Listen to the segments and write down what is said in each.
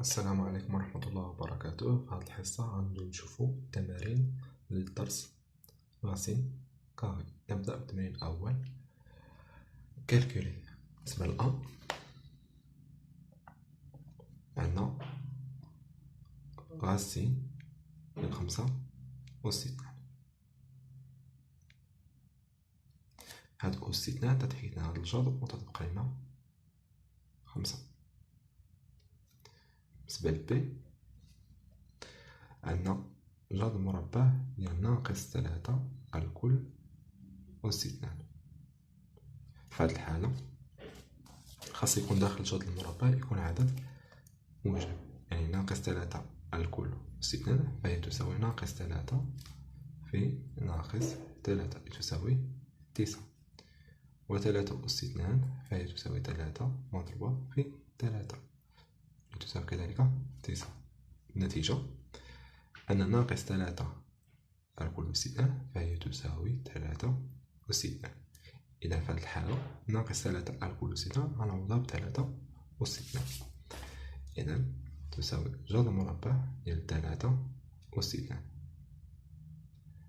السلام عليكم ورحمة الله وبركاته. في هذه الحصة غندو نشوفو تمارين للدرس راسين كاري. نبدأ بالتمرين الأول. كالكولي. بالنسبة للأ عندنا راسين من 65. هاد أس 2 تتحيد لنا هاد الجذر وتتبقى لنا 5. بالنسبة لبي عندنا جذر مربع ديال ناقص 3 على الكل أس 2. في هاد الحالة خاص يكون داخل الجذر المربع يكون عدد موجب، يعني ناقص 3 على الكل أس 2 فهي تساوي ناقص 3 في ناقص 3 تساوي 9، و3 أس 2 فهي تساوي 3 مضروبة في 3 تساوي كذلك 9. النتيجة أن ناقص 3 على كل أس 2 فهي تساوي 3 أس 2. إذا في هذه الحالة ناقص 3 على كل أس 2 غنعوضها ب3 أس 2. إذا تساوي جذر مربع ديال 3 أس 2،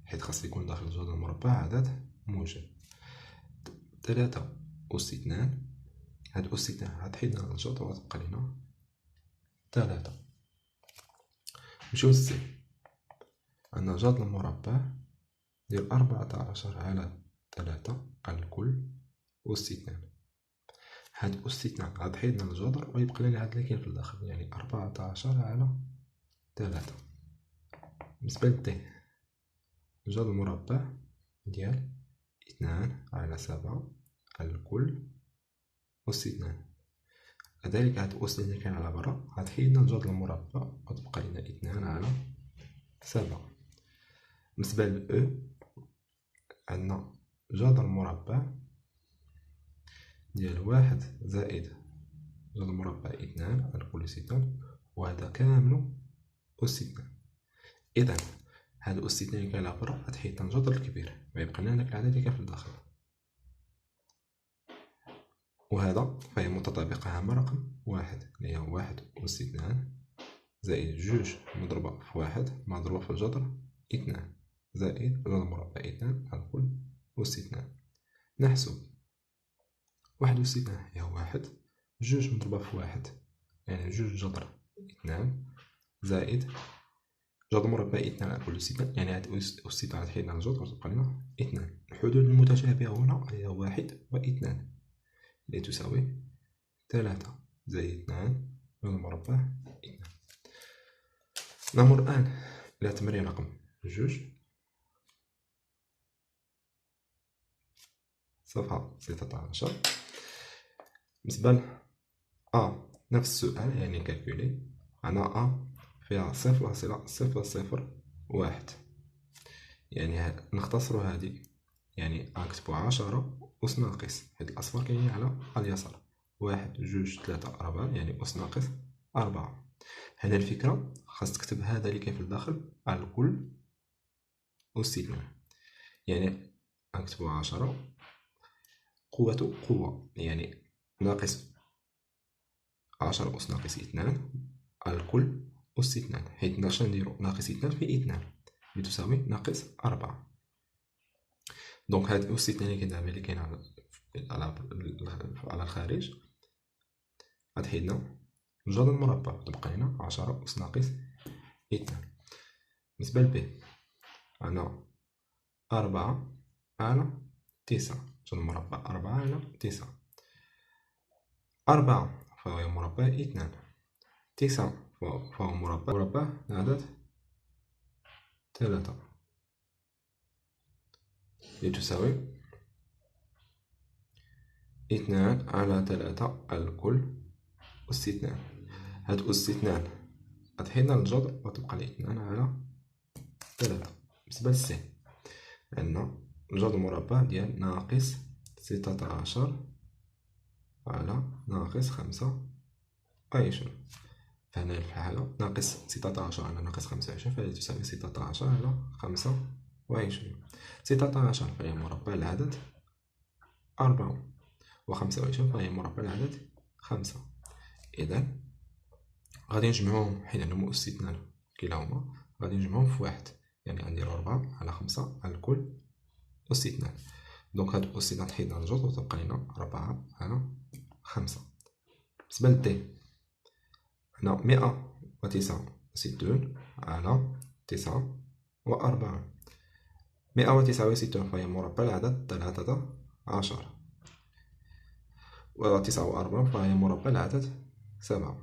حيت خاص يكون داخل الجذر المربع عدد موجب. 3 أس 2 هاد أس 2 غتحيد لنا الجذر وغتبقى لنا 3. نمشيو للسي. عندنا جذر المربع ديال 14 على 3 على الكل أس 2. هاد أس 2 غتحيد لنا الجذر ويبقى لنا العدد اللي كاين في الداخل، يعني 14 على 3. بالنسبة للدي جذر المربع ديال 2 على 7 على الكل أس 2. كذلك هاد الأس اللي كاين على برا غتحيد لنا الجذر المربع وتبقى لنا 2 على 7. بالنسبة للأو عندنا جذر مربع ديال 1 زائد جذر مربع 2 على كل أس 2، وهذا كامل أس 2. إذا هاد أس 2 اللي كاين على برا غتحيد لنا الجذر الكبير ويبقى لنا داك العدد اللي كاين في الداخل، وهذا فهي متطابقة مع رقم 1 اللي هي 1 أس 2 زائد 2 مضروبة في 1 مضروبة في الجذر 2 زائد جذر مربع 2 على كل أس 2. نحسب 1 أس 2 هي 1، 2 مضروبة في 1 يعني 2 جذر 2 زائد جذر مربع 2 على كل أس 2، يعني هاد أس 2 غتحيد لنا الجذر وتبقى لنا 2. الحدود المتشابهة هنا هي 1 و 2 اللي تساوي 3 زائد 2 جذر مربع 2. نمر الآن إلى تمرين رقم 2 صفحة 16. بالنسبة ل أ نفس السؤال، يعني كالكولي. عندنا أ فيها 0,001، يعني نختصرو هادي، يعني نكتبو 10 أس ناقص، حيت الأصفار كاينين على اليسار، 1 2 3 4 يعني أس ناقص 4. هنا الفكرة خاص تكتب هذا اللي كاين في الداخل على الكل أس 2، يعني نكتبو 10 قوة قوة، يعني ناقص 10 أس ناقص 2 على الكل أس 2، حيت نقدر نديرو ناقص 2 في 2 اللي تساوي ناقص 4. دونك هاد أس 2 اللي كاين اللي كاين على الخارج غتحيد لنا الجذر المربع تبقى لنا 10 أس ناقص 2. بالنسبة لبي عندنا 4 على 9، جذر المربع 4 على 9. 4 فهو مربع 2، 9 فهو مربع عدد 3 اللي تساوي 2 على 3 على الكل أس 2. هاد أس 2 غتحيد لنا الجذر وتبقى لي 2 على 3. بالنسبة للسي عندنا جذر مربع ديال ناقص 16 على ناقص 25. فهنا في الحالة ناقص 16 على ناقص 25 فهي تساوي 16 على 25. 16 فهي مربع العدد 4، و 25 فهي مربع العدد 5. إذا غادي نجمعوهم حيت عندهم أس اثنان كلاهما، غادي نجمعوهم في واحد، يعني غنديرو 4 على 5 على الكل أس اثنان. دونك هاد أس اثنان تحيدنا الجوج وتبقى لينا 4 على 5. بالنسبة لدي هنا 169 على 49. 169 فهي مربع العدد 13، و 49 فهي مربع العدد 7.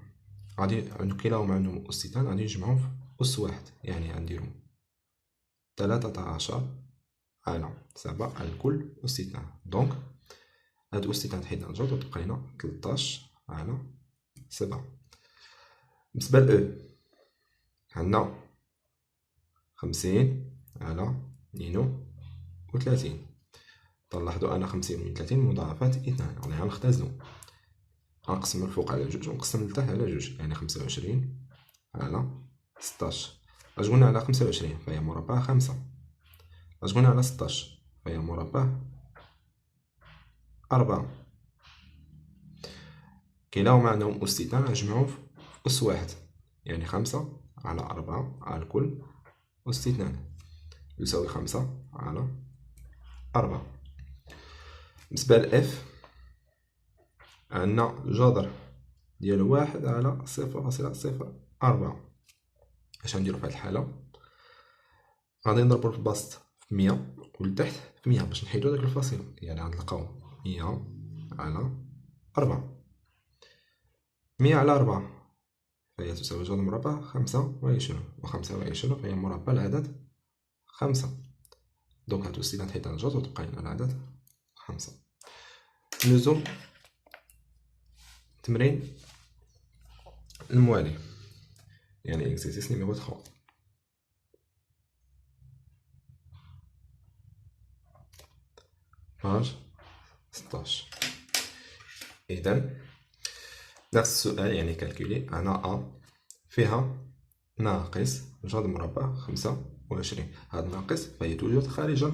غادي كلاهما عندهم أس اثنان، غادي نجمعهم في أس واحد، يعني غنديرو 13 على 7 على الكل أس اثنان. دونك هاد أس اثنان تحيدنا الجوج وتبقى لينا 13 على 7. بالنسبة ل عندنا 50 على 32. تلاحظوا أن 50 و 30 مضاعفات اثنان، يعني غنختزلو، غنقسم الفوق على جوج ونقسم لتحت على جوج، يعني 25 على 16. اش قلنا على 25 فهي مربع 5، اش قلنا على 16 فهي مربع 4. كلاهما عندهم أس اثنان، غنجمعوهم في أس واحد، يعني 5 على 4 على الكل أس اثنان يساوي 5 على 4. بالنسبة لإف عندنا جذر ديال 1 على 0.04. اش غنديرو في هاد الحالة؟ غادي نضربو في البسط في 100 ولتحت في 100 باش نحيدو داك الفاصل، يعني غنلقاو 100 على 4. 100 على 4 فهي تساوي جذر مربع 25، و 25 فهي مربع العدد 5. دونك هاد السيدة نحيد على الجذر وتبقى لنا العدد 5. ندوزو تمرين الموالي، يعني اكزرسيس نيميرو 3. باج 16. إذا نفس السؤال، يعني كالكولي أنا أ فيها ناقص جذر مربع 25. هاد ناقص فهي توجد خارج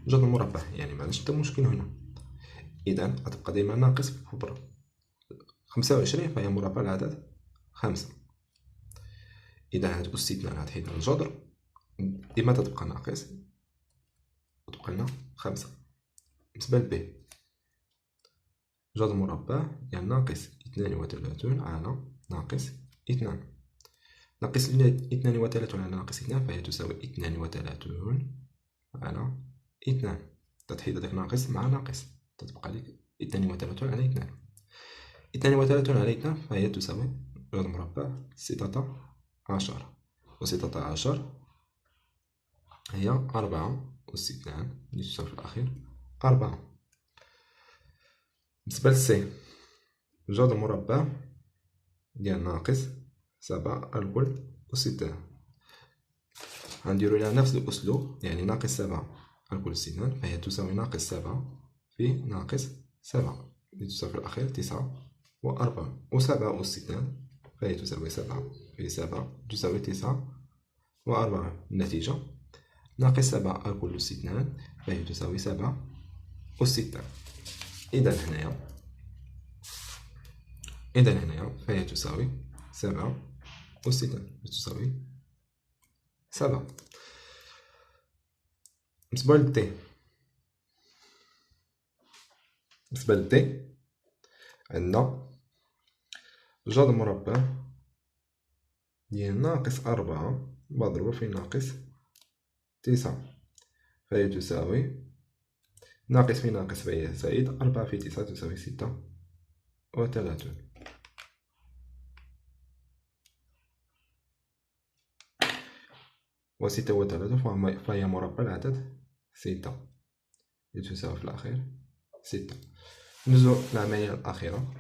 جذر المربع، يعني معندناش حتى مشكل هنا. إذا غتبقى ديما ناقص في الكبرى. 25 فهي مربع العدد 5. إذا هاد أس اثنان غتحيد الجذر ديما تتبقى ناقص وتبقى لنا 5. بالنسبة ل ب جذر مربع يعني ناقص 32 على ناقص 2. ناقص 32 على ناقص 2 فهي تساوي 32 على 2. تتحيد هداك ناقص مع ناقص تتبقى لك 32 على 2. 32 على 2 فهي تساوي جذر مربع 16، و 16 هي 4 أس 2 اللي تساوي في الأخير 4. بالنسبة لسي جذر مربع ديال ناقص 7 الكل أس 2. غنديرو لها نفس الأسلوب، يعني ناقص 7 الكل أس 2 فهي تساوي ناقص 7 في ناقص 7 اللي تساوي في الأخير 9 و4، و 7 أس 2 فهي تساوي 7 في 7 تساوي 9 و4. النتيجة ناقص 7 الكل أس 2 فهي تساوي 7 أس 2. إذا هنايا فهي تساوي 7 أس 2 تساوي 7. بالنسبة لدي عندنا جذر مربع ديال ناقص 4 مضروبة في ناقص 9 فهي تساوي ناقص في ناقص فهي زائد 4 في 9 تساوي 36. و 36 فهي مربع العدد 6 اللي تساوي في الأخير 6. ندوزو للعملية الأخيرة.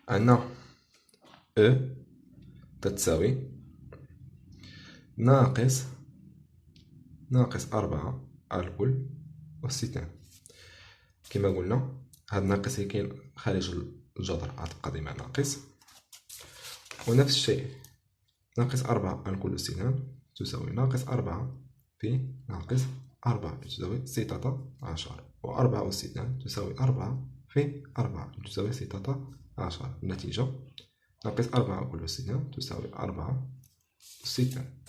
عندنا أ تتساوي ناقص 4 الكل أس 2. كما قلنا هاد ناقص اللي كاين خارج الجذر غتبقى ديما ناقص، ونفس الشيء ناقص 4 الكل أس 2 تساوي ناقص 4 في ناقص 4 تساوي 16، و 4 أس 2 تساوي 4 في 4 تساوي 16. 10. النتيجة ناقص 4 أس 2 تساوي 4 أس 2.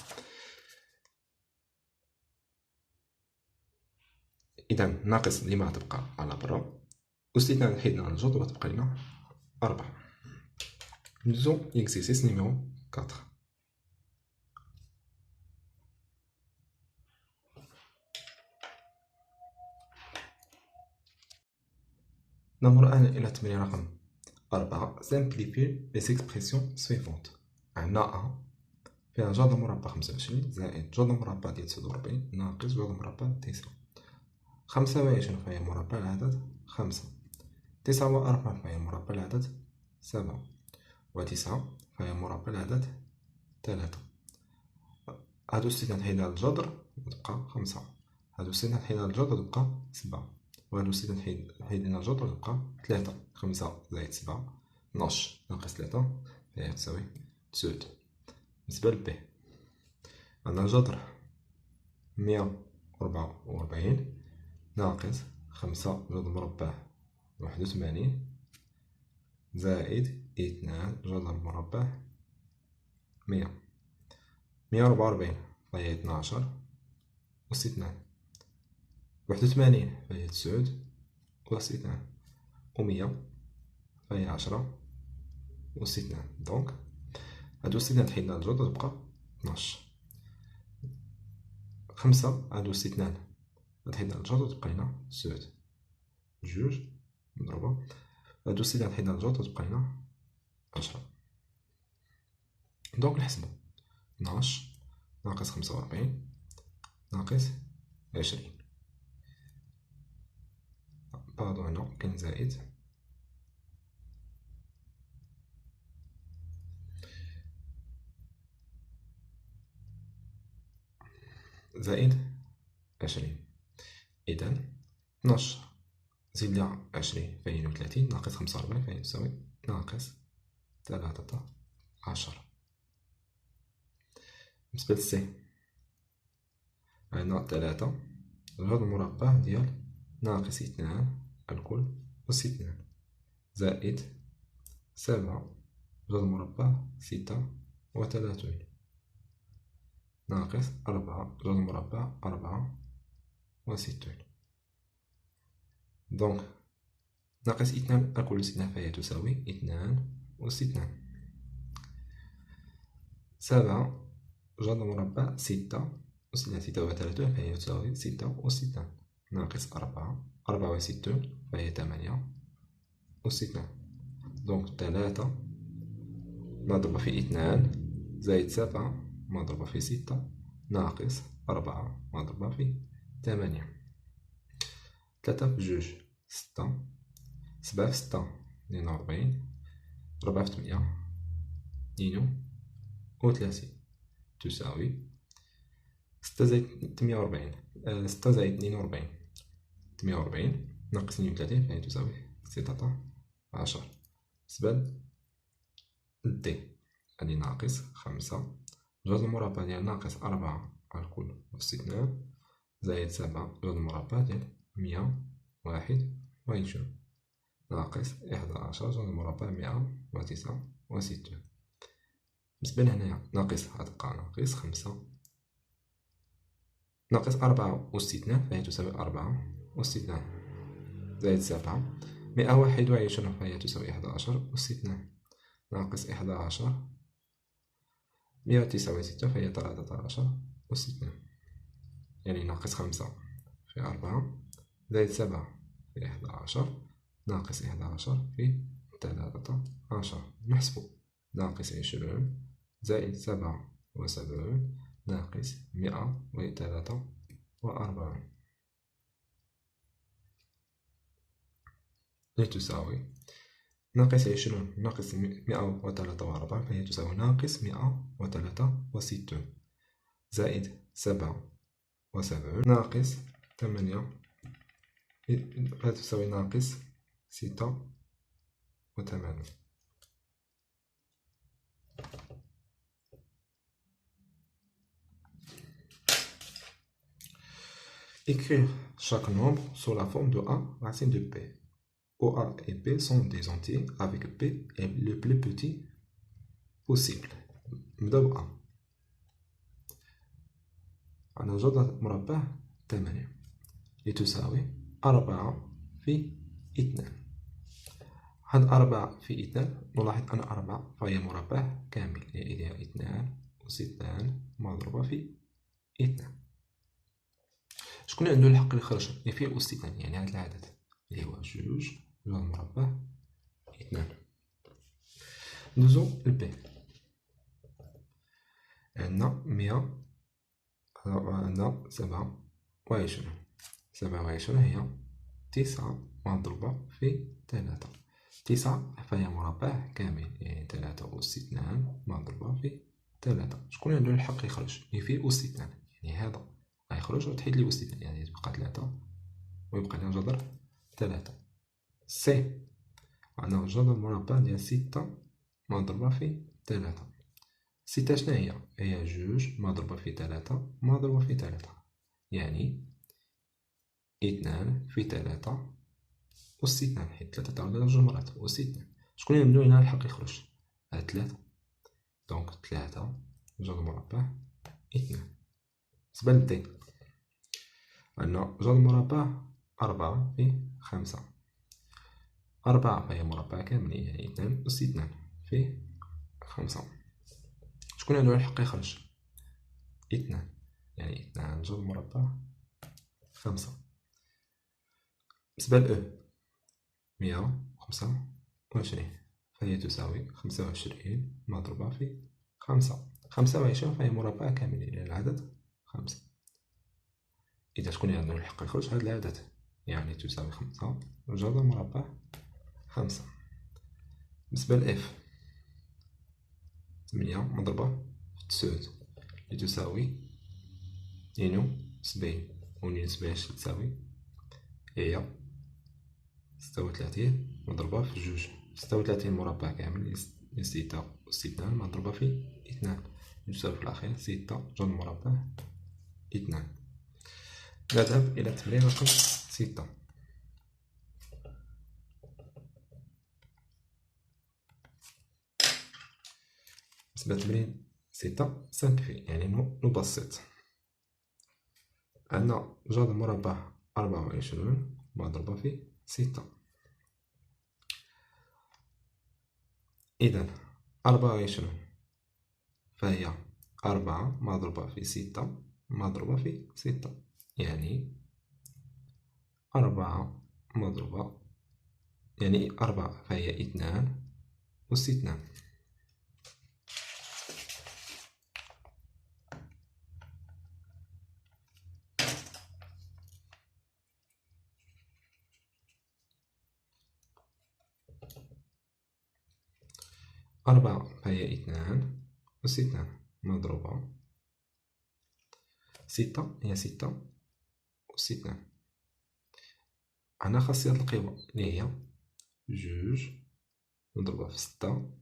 إذا ناقص لما تبقى على برا، أس 2 حيدنا على الجذر وتبقى لنا 4. ندوزو لإكزيرسيس نيميرو 4. نمر الآن إلى التمرين رقم 4. simplifier les expressions suivantes. عندنا أ فيها جذر مربع 25 زائد جذر مربع ديال 49 ناقص جذر مربع 9. 25 فهي مربع العدد 5. 49 فهي مربع العدد 7. و9 فهي مربع العدد 3. هادو ستة نحيد على الجذر وتبقى 5. هادو ستة نحيد على الجذر وتبقى 7. وهادو ستة نحيد على الجذر وتبقى 3. 5 زائد 7 12 ناقص 3 فهي تساوي 9. بالنسبة ل ب عندنا الجذر 144 ناقص 5 جذر مربع 81 زائد 2 جذر مربع 100. 144 فهي 12 أس 2. 81 فهي 9 أس 2. و100 فهي 10 أس 2. دونك هادو أس 2 تحيدنا الجذر تبقى 12. 5 هادو أس 2 تحيدنا الجذر تبقى لنا 9. جوج مضروبة هادو أس 2 تحيدنا الجذر تبقى لنا 10. دونك نحسبو 12 ناقص 45 ناقص 20. باردون هنا كاين زائد زائد 20. إذا 12 زيد ليها 20 فهي 32 ناقص 45 فهي تساوي ناقص 13. بالنسبة للسي عندنا 3 جذر مربع ديال ناقص 2 الكل أس 2 زائد 7 جذر مربع 36 ناقص 4 جذر مربع 64. دونك ناقص 2 الكل أس 2 فهي تساوي 2 أس 2. 7 جذر مربع 6 أس 36 فهي تساوي 6 أس 2 ناقص 64 فهي 8 أس 2. دونك 3 مضروبة في 2 زائد 7 مضروبة في 6 ناقص 4 مضروبة في 8. 3 في جوج 6. 7 في 6 42. 4 في 8 32 تساوي 6 زائد 48 6 زائد 42 48 ناقص 32 فهي تساوي 16. بالنسبة لدي هادي ناقص 5 جذر مربع ديال ناقص 4 الكل أس 2 زائد 7 جذر مربع ديال 121 ناقص 11 جذر مربع 169. بالنسبة لهنايا ناقص غتبقى ناقص 5 ناقص 4 أس 2 فهي تساوي 4 أس 2 زائد 7 121 فهي تساوي 11 أس 2 ناقص 11 169 فهي 13 أس 2 يعني ناقص 5 في 4 زائد 7 في 11 ناقص 11 في 13. نحسبو ناقص 20 زائد 77 ناقص 143 لتساوي ناقص 20 ناقص 143 فهي تساوي ناقص 163 زائد 77 ناقص 8 فهي تساوي ناقص 86. Écrire chaque nombre sous la forme de A racine de P. OA et P sont des entiers avec P est le plus petit possible. نبداو ب A. عندنا جدول مربع 8 لتساوي 4 في 2. هاد 4 في 2 نلاحظ أن 4 فهي مربع كامل، يعني هي 2 أس 2 مضروبة في 2. شكون عنده الحق يخرج في أس 2؟ يعني هاد العدد اللي هو جوج مربع 2. ندوزو لبي. عندنا 100 عندنا 27. 27 هي 9 مضروبة في 3. 9 فهي مربع كامل، يعني 3 أس 2 مضروبة في 3. شكون عنده الحق يخرج في أس 2؟ يعني هذا غيخرج وتحيد لي أس 2، يعني تبقى 3 ويبقى لنا جذر 3. سي عندنا جذر مربع ديال 6 مضروبة في 3. 6 شناهي؟ هي جوج مضروبة في 3 مضروبة في 3، يعني 2 في 3 أس 2، حيت 3 تعاود على جوج مرات أس 2. شكون عنده هنا الحق يخرج؟ هاد 3. دونك 3 جذر مربع 2. بالنسبة لدي عندنا جذر مربع 4 في 5. 4 فهي مربع كامل، يعني 2 أس 2 في 5. شكون عنده الحق يخرج؟ 2، يعني 2 جذر مربع 5. بالنسبة لأ 125 فهي تساوي 25 مضروبة في 5. 25 فهي مربع كامل، يعني العدد 5. إذا شكون عنده الحق يخرج هاد العدد؟ يعني تساوي 5 جذر مربع 5. بالنسبة لإف 8 مضروبة في 9 لتساوي 72. و 72 تساوي هي 36 مضروبة في جوج. 36 مربع كامل، 6 أس 2 مضروبة في 2 يساوي في الأخير 6 جذر مربع 2. نذهب إلى التمرين رقم 6. بالنسبة لتمرين 6 سامبليفي، يعني نبسط. عندنا جذر مربع 24 مضروبة في 6. إذا 24 فهي 4 مضروبة في 6 مضروبة في 6، يعني 4 مضروبة، يعني 4 فهي 2 أس 2. أربعة فهي 2 أس 2 مضروبة 6 هي 6 أس 2. عندنا خاصية القوى اللي هي جوج مضروبة في 6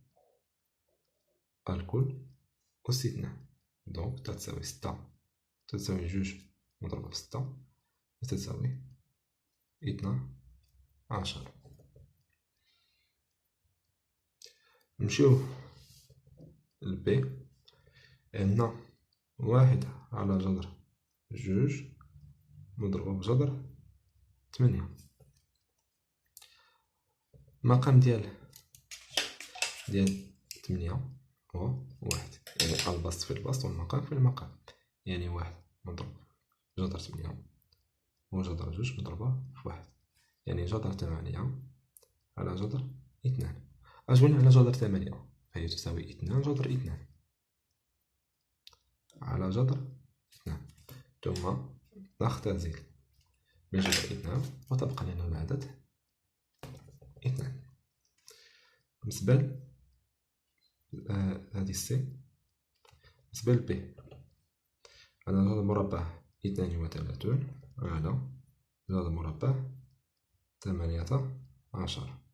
الكل أس 2. دونك تتساوي 6 تتساوي جوج مضروبة في 6 تتساوي 12. نمشيو لبي. عندنا 1 على جذر جوج مضروبة بجذر 8. المقام ديال 8 هو 1، يعني البسط في البسط والمقام في المقام، يعني 1 مضروب جذر 8 هو جذر جوج مضروبة في 1، يعني جذر 8 على جذر 2. أجمل على جذر 8 فهي تساوي 2 جذر 2 على جذر 2، ثم نختزل من جذر 2 وتبقى لنا العدد 2. بالنسبة هذه السي. بالنسبة لبي عندنا جذر مربع 32 على جذر مربع 18.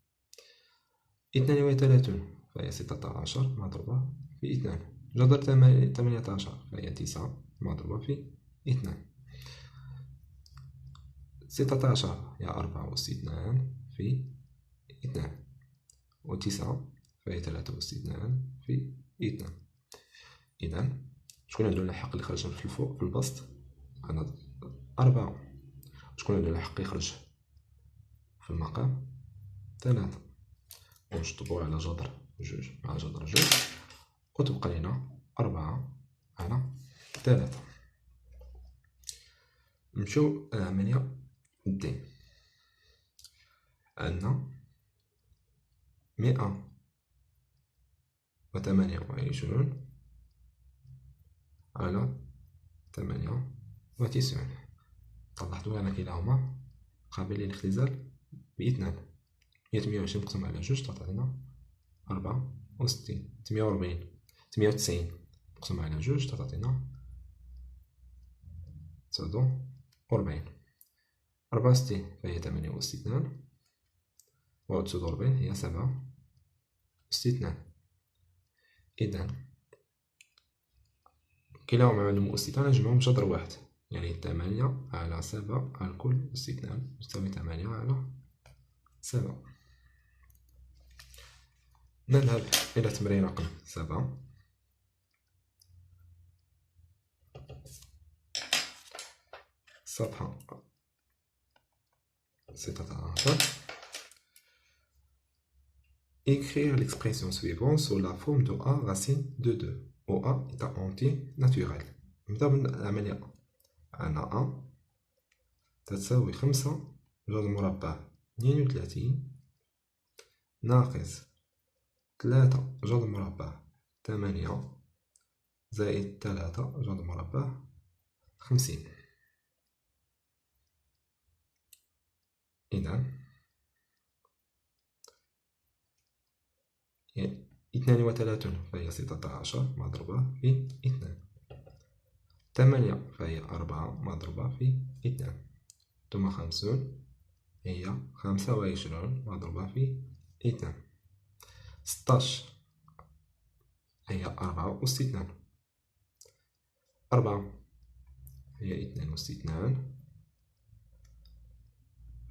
32 فهي 16 مضروبة في 2. جذر 18 فهي 9 مضروبة في 2. 16 هي 4 أس 2 في 2. و9 فهي 3 أس 2 في 2. إذا شكون عندو الحق اللي خرج في الفوق في البسط؟ عندنا 4. شكون عندو الحق يخرج في المقام؟ 3. ونشطبو على جذر 2 مع جذر 2 وتبقى لينا 4 على 3. نمشيو للعملية د. عندنا 128 على 98. تلاحظوا أن كلاهما قابل للاختزال باثنان. 128 مقسوم على 2 تعطينا 64. 98 مقسوم على 2 تعطينا 49. 64 فهي 8 أس 2 و 49 هي 7 أس 2. إذا كلاهما معلوم أس 2 نجمعهم بجذر واحد، يعني 8 على 7 على الكل أس 2 تساوي 8 على 7. نذهب إلى تمرين رقم 7. صفحة 16. Écrire l'expression suivante sous la forme de a racine de 2 où a est un entier naturel. نبداو بالعملية. عندنا a تساوي 5 جذر مربع 32 ناقص 3 جذر مربع 8 زائد 3 جذر مربع 50. إذا 32 فهي 16 مضروبة في 2. 8 فهي 4 مضروبة في 2. ثم 50 هي 25 مضروبة في 2. 16 هي 4 أس 2. 4 هي 2 أس 2.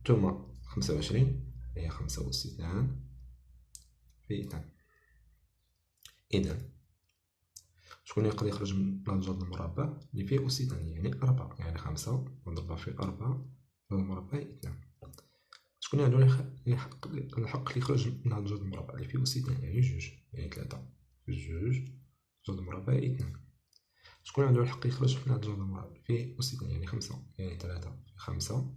ثم 25 هي 5 أس 2 في 2. إذا شكون يقدر يخرج من الجذر المربع اللي فيه أس 2 يعني 4، يعني 5 مضروبة في 4 جذر مربع 2. شكون عنده الحق اللي يخرج من هذا الجذر المربع اللي فيه أس 2 يعني 2 يعني 3 2 جذر مربع 2. شكون عنده الحق يخرج من هذا الجذر المربع اللي فيه أس 2 يعني 5 يعني 3 في 5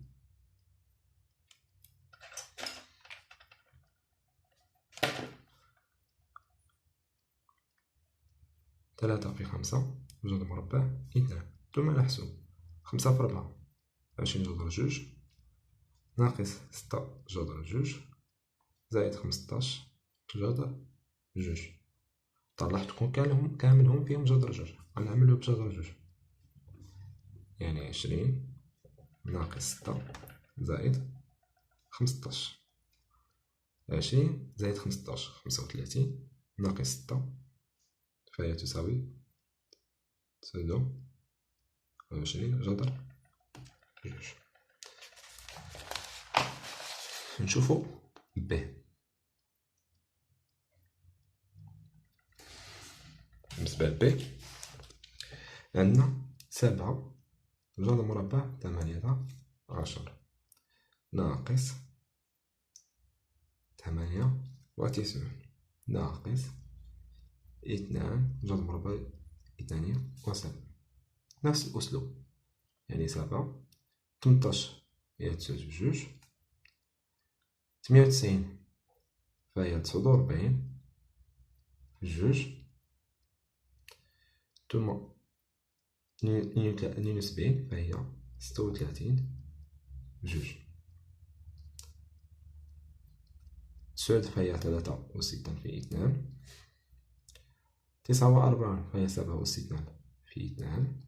3 في 5 جذر مربع 2. ثم نحسب 5 في 4 20 جذر 2 ناقص 6 جذر 2 زائد 15 جذر 2. طلعت تكون كاملهم فيهم جذر 2 غنعملو بجذر 2 يعني 20 ناقص 6 زائد 15. 20 زائد 15 35 ناقص 6 فهي تساوي 27 جذر 2. نشوفو ب. بالنسبة ل ب عندنا 7 جذر مربع 18 ناقص 98 ناقص 2 جذر مربع 72. نفس الأسلوب يعني 7 18 هي 29 98 فهي 49 في 2 ثم 72 فهي 36 في 2. 9 فهي 3 أس 2 في 2. 49 فهي 7 أس 2 في 2.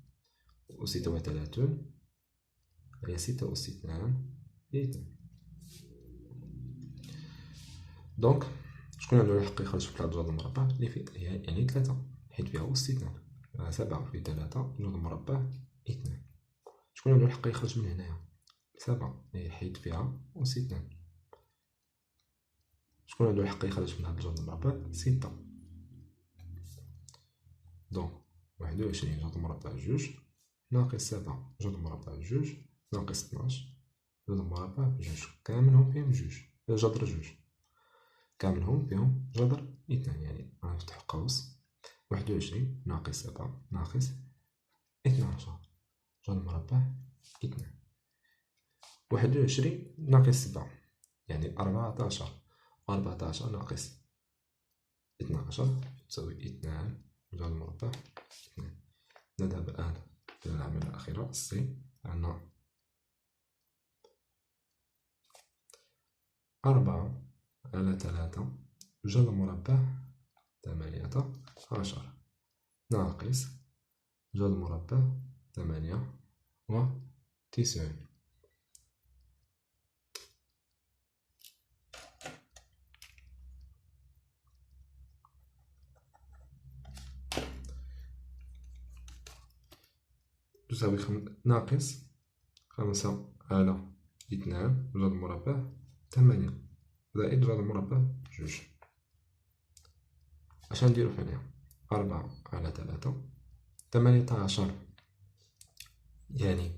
و 36 فهي 6 أس 2 في 2. دونك شكون عنده الحق يخرج في هاد الجذر المربع اللي فيه يعني 3 حيت فيها أس 2. 7 في 3 جذر مربع 2. شكون عنده الحق يخرج من هنايا 7 حيت فيها أس 2. شكون عندو الحق يخرج من هاد الجذر المربع؟ 6. دونك 21 جذر مربع جوج ناقص 7 جذر مربع جوج ناقص 12 جذر مربع جوج، كاملهم فيهم جوج، جذر جوج، كاملهم فيهم جذر 2. يعني غنفتح قوس 21 ناقص 7 ناقص 12 جذر مربع 2. 21 ناقص 7 يعني 14، 14 ناقص 12 تساوي 2 جذر مربع 2. نذهب الآن إلى العملية الأخيرة سي. عندنا 4 على 3 جذر مربع 18 ناقص جذر مربع 98. تساوي ناقص 5 على 2 جذر مربع 8 زائد جذر مربع جوج. اش غنديرو هنايا؟ 4 على 3 18 يعني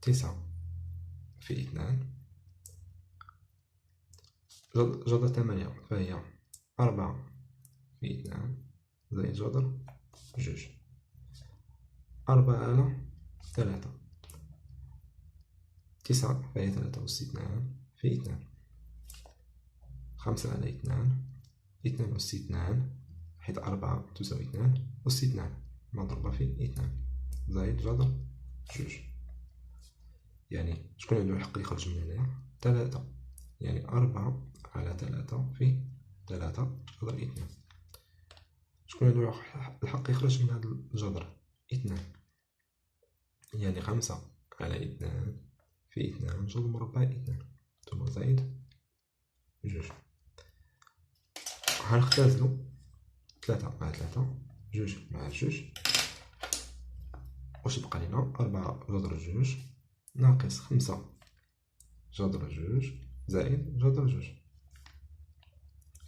9 في 2 جذر 8 فهي 4 في 2 زائد جذر جوج. 4 على 3 9 فهي 3 أس 2 في 2. 5 على 2 2 أس 2 حيت 4 تساوي 2 أس 2 مضروبة في 2 زائد جذر جوج. يعني شكون عندو الحق يخرج من هنايا؟ 3. يعني 4 على 3 في 3 جذر 2. شكون عندو الحق يخرج من هاد الجذر؟ 2. يعني 5 على 2 في 2 جذر مربع 2 ثم زائد جوج. هنختازلو 3 مع 3 جوج مع جوج، واش يبقى لينا؟ 4 جذر جوج ناقص 5 جذر جوج زائد جذر جوج،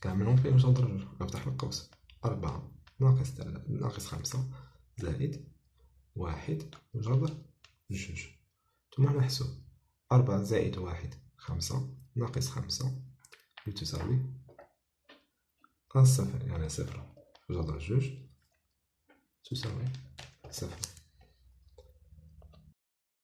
كاملهم فيهم جذر جوج. نفتح القوس 4 ناقص 5 زائد 1 جذر جوج، ثم نحسب 4 زائد 1 5 ناقص 5 تساوي صفر. يعني صفر جذر جوج تساوي صفر.